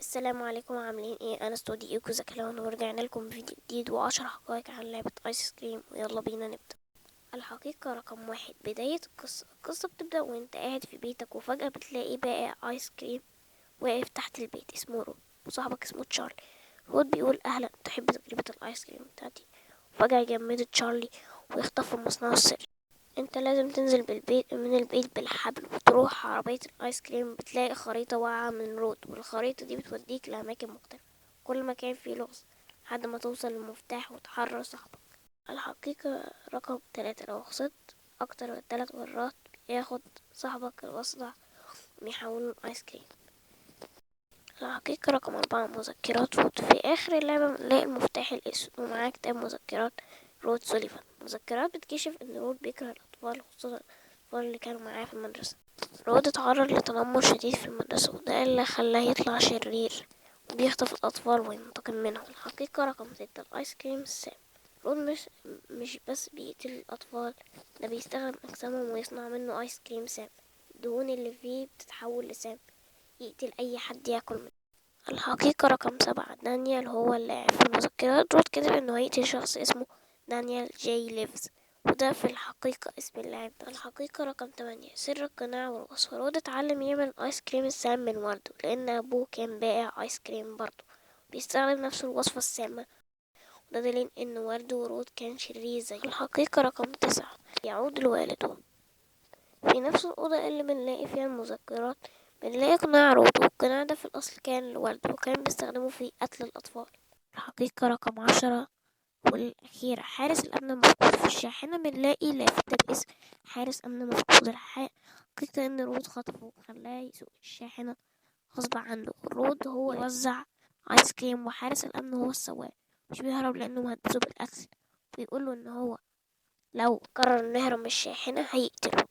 السلام عليكم، عاملين ايه؟ انا استوديوكو زكلون ورجعنا لكم بفيديو جديد وعشر حقائق عن لعبة ايس كريم، ويلا بينا نبدأ. الحقيقة رقم واحد، بداية القصة بتبدأ وانت قاعد في بيتك وفجأة بتلاقي بائع ايس كريم واقف تحت البيت اسمه رود، وصاحبك اسمه تشارلي. رود بيقول اهلا، تحب تجربة الايس كريم بتاعتي؟ وفجأة يجمد تشارلي ويخطف مصنعه السري. انت لازم تنزل من البيت بالحبل وتروح عربية الايس كريم، بتلاقي خريطة واقعة من رود، والخريطة دي بتوديك لأماكن مختلفة، كل مكان فيه لغز لحد ما توصل للمفتاح وتحرر صاحبك. الحقيقة رقم 3، لو خسرت أكتر من 3 مرات ياخد صاحبك الوصلة ويحوله لآيس كريم. الحقيقة رقم 4، مذكرات رود. في آخر اللعبة بنلاقي المفتاح الأسود ومعاه كتاب مذكرات رود سوليفان. مذكرات بتكشف إن رود بيكره الأطفال، خصوصا الأطفال اللي كانوا معاه في المدرسة. رود اتعرض لتنمر شديد في المدرسة، وده اللي خلاه يطلع شرير وبيخطف الأطفال وينتقم منهم. الحقيقة رقم 6، الآيس كريم السام. رود مش بس بيقتل الأطفال، ده بيستخدم أجسامهم ويصنع منه آيس كريم سام. الدهون اللي فيه بتتحول لسام يقتل أي حد ياكل منه. الحقيقة رقم 7، دانيال هو اللاعب. في المذكرات رود كتب انه هيقتل شخص اسمه دانيال جاي ليفز، وده في الحقيقة اسم اللاعب. الحقيقة رقم 8، سر القناع والوصفة. رود اتعلم يعمل ايس كريم السام من والده، لان ابوه كان بائع ايس كريم برضه بيستخدم نفس الوصفة السامة، وده دليل ان والده ورود كان شرير زيه. الحقيقة رقم 9، يعود لوالده. في نفس الأوضة اللي بنلاقي فيها المذكرات بنلاقي قناع رود، والقناع ده في الأصل كان لوالده وكان بيستخدمه في قتل الأطفال. الحقيقة رقم 10 والأخيرة، حارس الأمن مفقود. في الشاحنة بنلاقي لافتة باسم حارس أمن مفقود. الحقيقة إن رود خطفه وخلاه يسوق الشاحنة غصب عنه. رود هو يوزع آيس كريم وحارس الأمن هو السواق، مش بيهرب لأنه مهدده بالقتل. بيقوله إن هو لو قرر إنه يهرب من الشاحنة هيقتله.